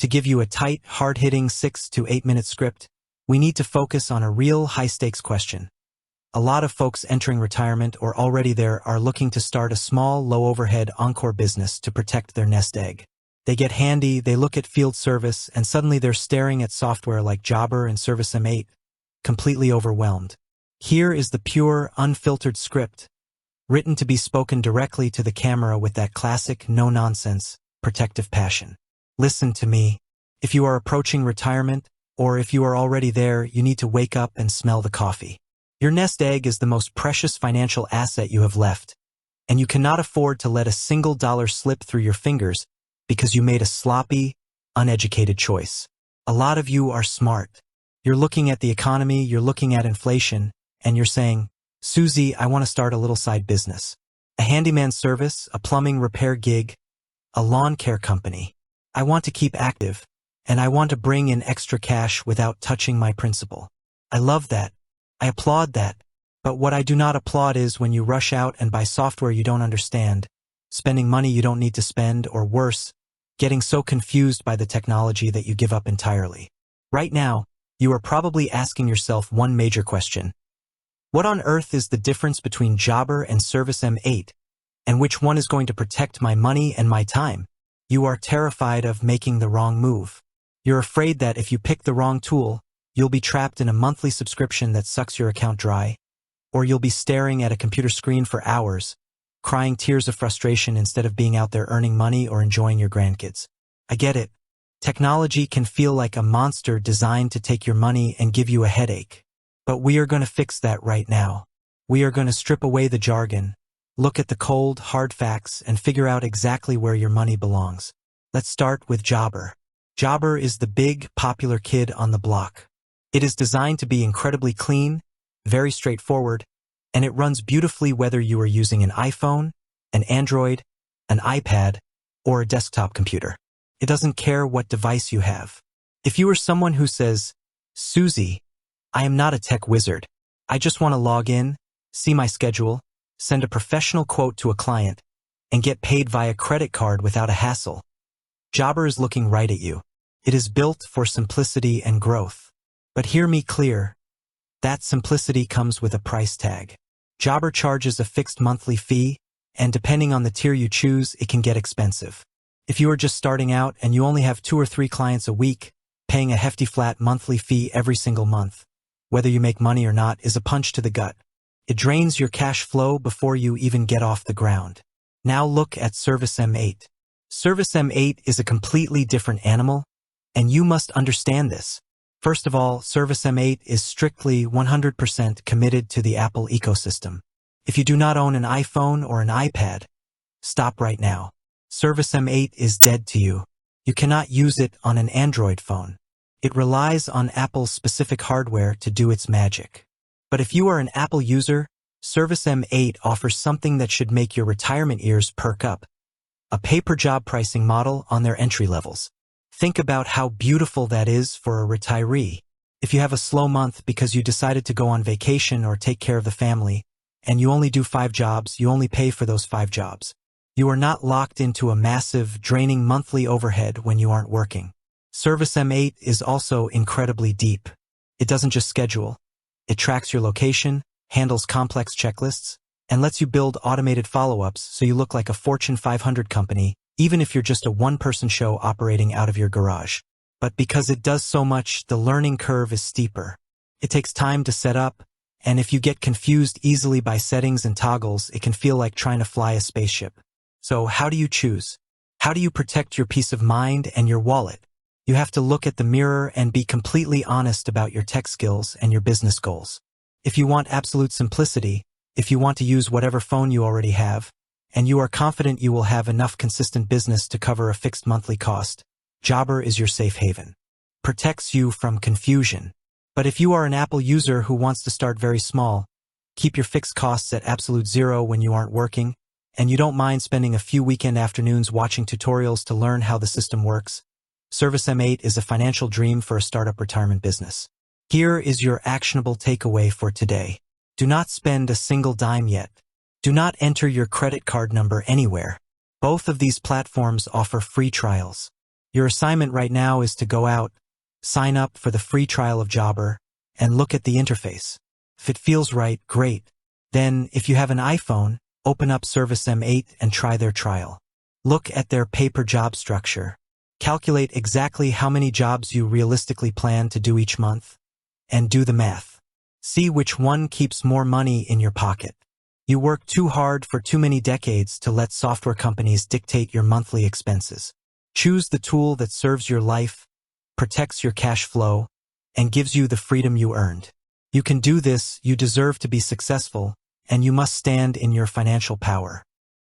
To give you a tight, hard-hitting 6 to 8 minute script, we need to focus on a real high-stakes question. A lot of folks entering retirement or already there are looking to start a small, low-overhead encore business to protect their nest egg. They get handy, they look at field service, and suddenly they're staring at software like Jobber and ServiceM8, completely overwhelmed. Here is the pure, unfiltered script, written to be spoken directly to the camera with that classic, no-nonsense, protective passion. Listen to me. If you are approaching retirement, or if you are already there, you need to wake up and smell the coffee. Your nest egg is the most precious financial asset you have left, and you cannot afford to let a single dollar slip through your fingers because you made a sloppy, uneducated choice. A lot of you are smart. You're looking at the economy, you're looking at inflation, and you're saying, Susie, I want to start a little side business. A handyman service, a plumbing repair gig, a lawn care company. I want to keep active, and I want to bring in extra cash without touching my principal. I love that. I applaud that. But what I do not applaud is when you rush out and buy software you don't understand, spending money you don't need to spend, or worse, getting so confused by the technology that you give up entirely. Right now, you are probably asking yourself one major question. What on earth is the difference between Jobber and ServiceM8, and which one is going to protect my money and my time? You are terrified of making the wrong move. You're afraid that if you pick the wrong tool, you'll be trapped in a monthly subscription that sucks your account dry, or you'll be staring at a computer screen for hours, crying tears of frustration instead of being out there earning money or enjoying your grandkids. I get it. Technology can feel like a monster designed to take your money and give you a headache. But we are going to fix that right now. We are going to strip away the jargon, look at the cold, hard facts, and figure out exactly where your money belongs. Let's start with Jobber. Jobber is the big, popular kid on the block. It is designed to be incredibly clean, very straightforward, and it runs beautifully whether you are using an iPhone, an Android, an iPad, or a desktop computer. It doesn't care what device you have. If you are someone who says, Susie, I am not a tech wizard. I just want to log in, see my schedule, send a professional quote to a client, and get paid via credit card without a hassle. Jobber is looking right at you. It is built for simplicity and growth. But hear me clear. That simplicity comes with a price tag. Jobber charges a fixed monthly fee, and depending on the tier you choose, it can get expensive. If you are just starting out and you only have 2 or 3 clients a week, paying a hefty flat monthly fee every single month, whether you make money or not, is a punch to the gut. It drains your cash flow before you even get off the ground. Now look at ServiceM8. ServiceM8 is a completely different animal, and you must understand this. First of all, ServiceM8 is strictly 100% committed to the Apple ecosystem. If you do not own an iPhone or an iPad, stop right now. ServiceM8 is dead to you. You cannot use it on an Android phone. It relies on Apple's specific hardware to do its magic. But if you are an Apple user, ServiceM8 offers something that should make your retirement ears perk up. A pay-per-job pricing model on their entry levels. Think about how beautiful that is for a retiree. If you have a slow month because you decided to go on vacation or take care of the family, and you only do 5 jobs, you only pay for those 5 jobs. You are not locked into a massive, draining monthly overhead when you aren't working. ServiceM8 is also incredibly deep. It doesn't just schedule. It tracks your location, handles complex checklists, and lets you build automated follow-ups so you look like a Fortune 500 company, even if you're just a one-person show operating out of your garage. But because it does so much, the learning curve is steeper. It takes time to set up, and if you get confused easily by settings and toggles, it can feel like trying to fly a spaceship. So how do you choose? How do you protect your peace of mind and your wallet? You have to look at the mirror and be completely honest about your tech skills and your business goals. If you want absolute simplicity, if you want to use whatever phone you already have, and you are confident you will have enough consistent business to cover a fixed monthly cost, Jobber is your safe haven. Protects you from confusion. But if you are an Apple user who wants to start very small, keep your fixed costs at absolute zero when you aren't working, and you don't mind spending a few weekend afternoons watching tutorials to learn how the system works, ServiceM8 is a financial dream for a startup retirement business. Here is your actionable takeaway for today. Do not spend a single dime yet. Do not enter your credit card number anywhere. Both of these platforms offer free trials. Your assignment right now is to go out, sign up for the free trial of Jobber, and look at the interface. If it feels right, great. Then, if you have an iPhone, open up ServiceM8 and try their trial. Look at their pay-per-job structure. Calculate exactly how many jobs you realistically plan to do each month, and do the math. See which one keeps more money in your pocket. You work too hard for too many decades to let software companies dictate your monthly expenses. Choose the tool that serves your life, protects your cash flow, and gives you the freedom you earned. You can do this, you deserve to be successful, and you must stand in your financial power.